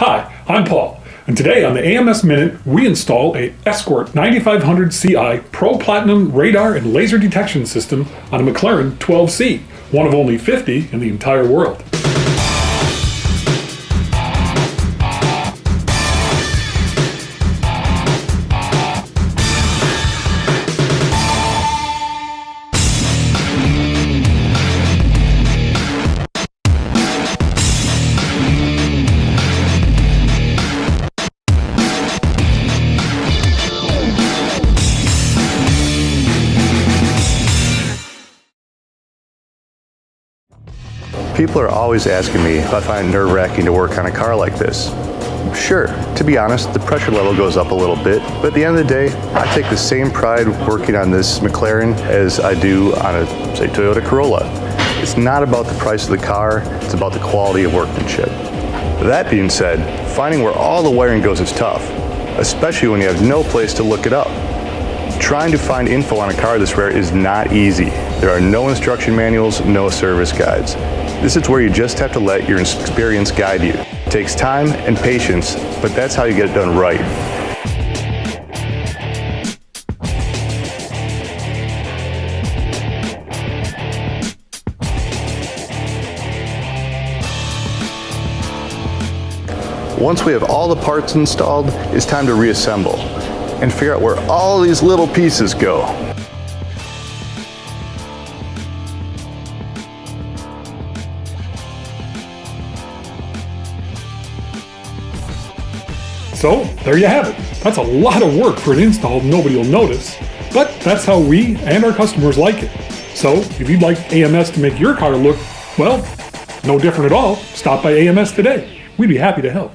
Hi, I'm Paul, and today on the AMS Minute, we install a Escort 9500 CI Pro Platinum radar and laser detection system on a McLaren 12C, one of only 50 in the entire world. People are always asking me if I find it nerve-wracking to work on a car like this. Sure, to be honest, the pressure level goes up a little bit, but at the end of the day, I take the same pride working on this McLaren as I do on a, say, Toyota Corolla. It's not about the price of the car, it's about the quality of workmanship. That being said, finding where all the wiring goes is tough, especially when you have no place to look it up. Trying to find info on a car this rare is not easy. There are no instruction manuals, no service guides. This is where you just have to let your experience guide you. It takes time and patience, but that's how you get it done right. Once we have all the parts installed, it's time to reassemble and figure out where all these little pieces go. So, there you have it. That's a lot of work for an install nobody will notice, but that's how we and our customers like it. So, if you'd like AMS to make your car look, well, no different at all, stop by AMS today. We'd be happy to help.